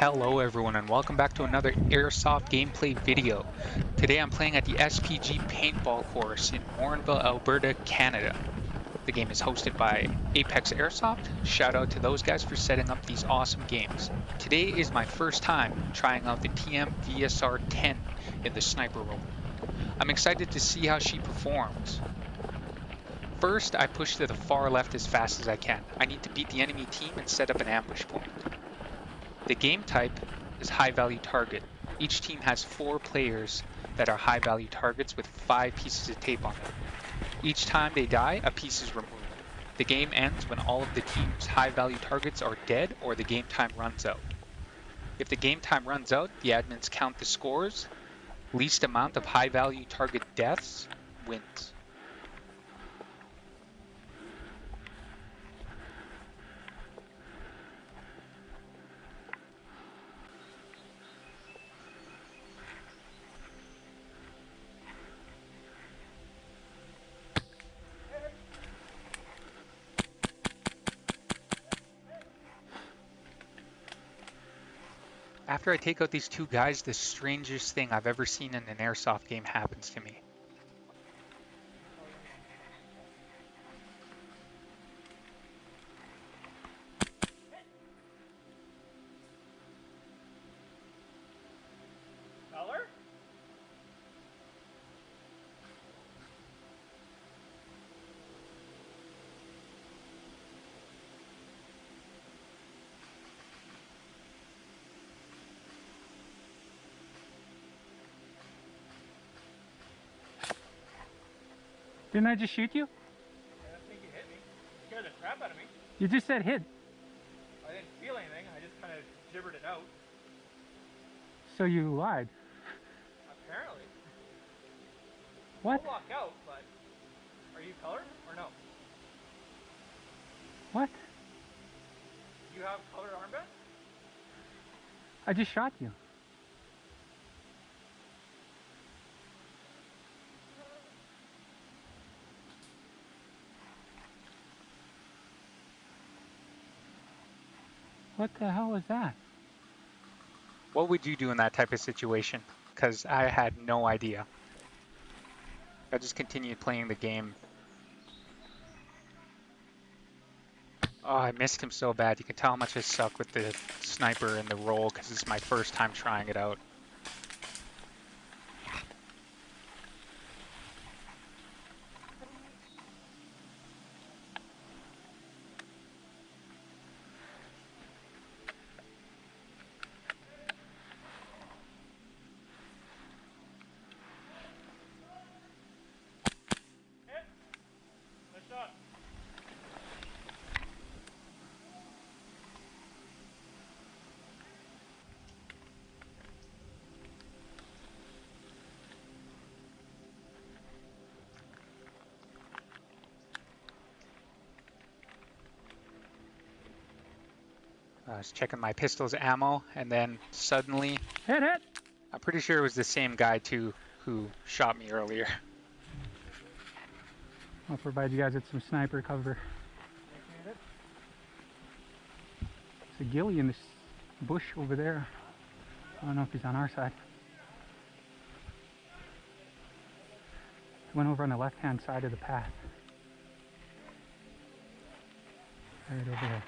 Hello everyone and welcome back to another Airsoft gameplay video. Today I'm playing at the SPG paintball course in Morinville, Alberta, Canada. The game is hosted by Apex Airsoft. Shout out to those guys for setting up these awesome games. Today is my first time trying out the TM VSR 10 in the sniper role. I'm excited to see how she performs. First, I push to the far left as fast as I can. I need to beat the enemy team and set up an ambush point. The game type is high value target. Each team has 4 players that are high value targets with 5 pieces of tape on them. Each time they die, a piece is removed. The game ends when all of the team's high value targets are dead or the game time runs out. If the game time runs out, the admins count the scores. Least amount of high value target deaths wins. After I take out these 2 guys, the strangest thing I've ever seen in an airsoft game happens to me. Color? Didn't I just shoot you? I don't think you hit me. You scared the crap out of me. You just said hit. I didn't feel anything. I just kind of gibbered it out. So you lied. Apparently. What? I'll walk out, but are you colored or no? What? Do you have colored armbands? I just shot you. What the hell was that? What would you do in that type of situation? Because I had no idea. I just continued playing the game. Oh, I missed him so bad. You can tell how much I suck with the sniper and the roll because it's my first time trying it out. Hit. Nice shot. I was checking my pistol's ammo and then suddenly, Hit, hit! I'm pretty sure it was the same guy too who shot me earlier. I'll provide you guys with some sniper cover. Appreciate it. There's a ghillie in this bush over there. I don't know if he's on our side. He went over on the left-hand side of the path. Right over there.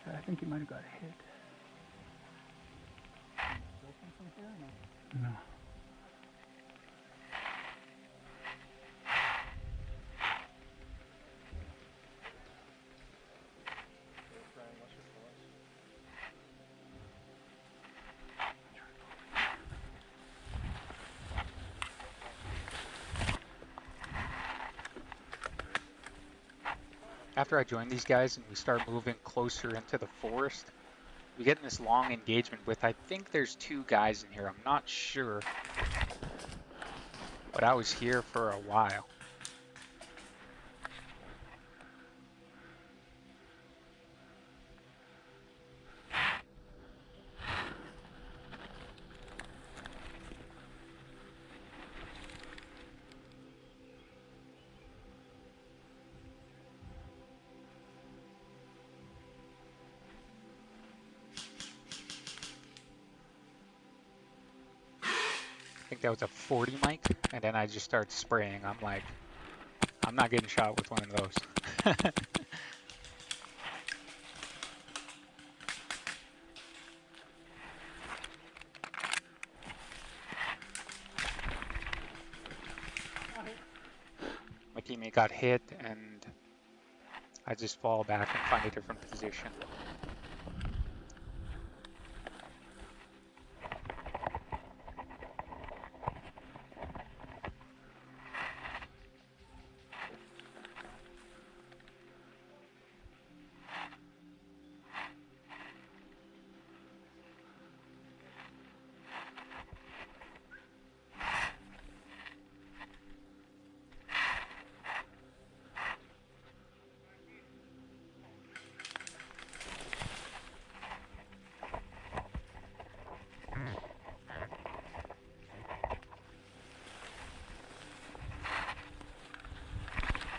I think he might have got hit. No. After I joined these guys and we start moving closer into the forest, we get in this long engagement with, I think there's 2 guys in here. I'm not sure, but I was here for a while. think that was a 40 mic, and then I just start spraying. I'm like, I'm not getting shot with one of those. My teammate got hit, and I just fall back and find a different position.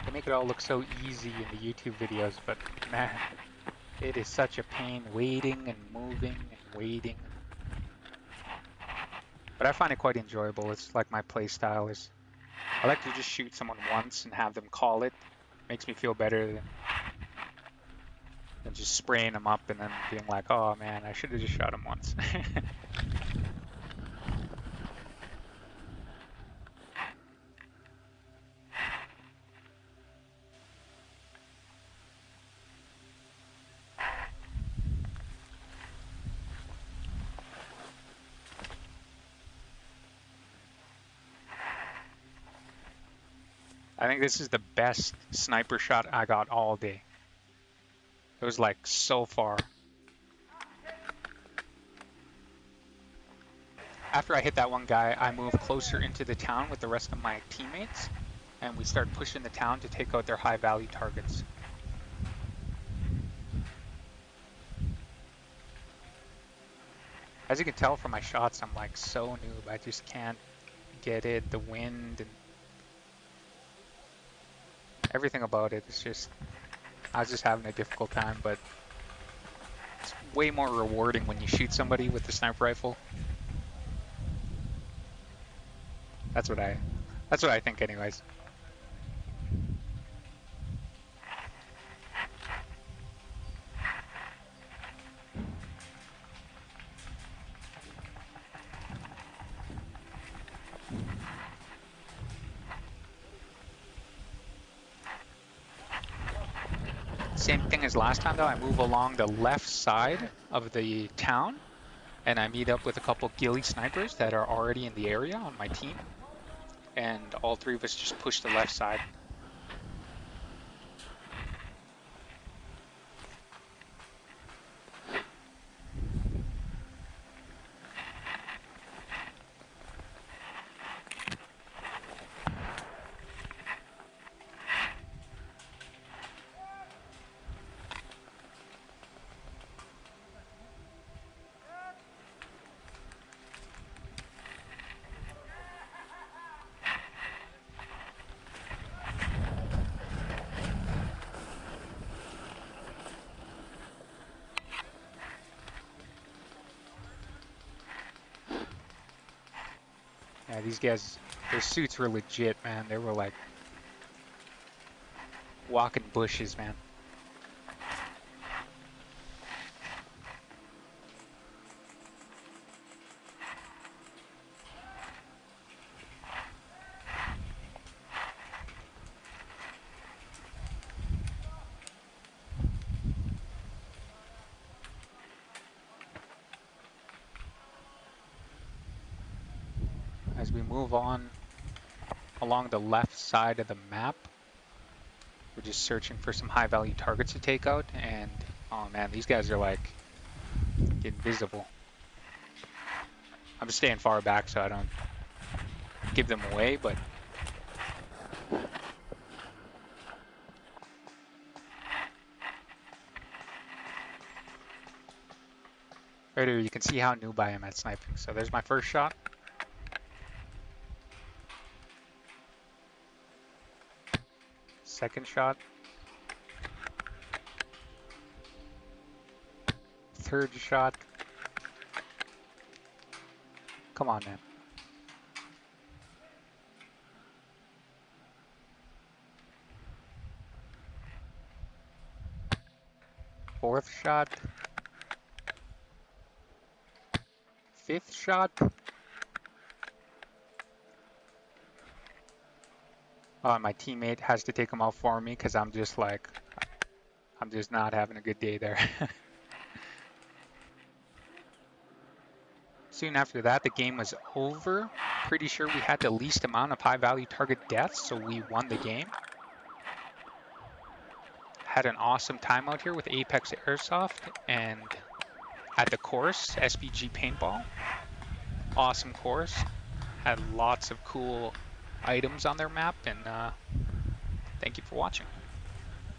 They make it all look so easy in the YouTube videos, but man, it is such a pain waiting and moving and waiting. But I find it quite enjoyable. It's like my play style is. I like to just shoot someone once and have them call it. Makes me feel better than just spraying them up and then being like, oh man, I should have just shot him once. I think this is the best sniper shot I got all day. It was like so far. After I hit that one guy, I moved closer into the town with the rest of my teammates, and we started pushing the town to take out their high value targets. As you can tell from my shots, I'm like so noob. I just can't get it. The wind and everything about it is just, I was just having a difficult time, but it's way more rewarding when you shoot somebody with the sniper rifle. That's what I think anyways. Same thing as last time though, I move along the left side of the town and I meet up with a couple ghillie snipers that are already in the area on my team. And all three of us just push the left side. Yeah, these guys, their suits were legit, man. They were like walking bushes, man. As we move on along the left side of the map, we're just searching for some high value targets to take out, and oh man, these guys are like invisible. I'm just staying far back so I don't give them away, but right here you can see how noob I am at sniping. So there's my first shot. Second shot. Third shot. Come on, man. 4th shot, 5th shot. My teammate has to take them out for me because I'm just not having a good day there. Soon after that, the game was over. Pretty sure we had the least amount of high value target deaths, so we won the game. Had an awesome time out here with Apex Airsoft and at the course, SPG Paintball. Awesome course. Had lots of cool items on their map, and thank you for watching.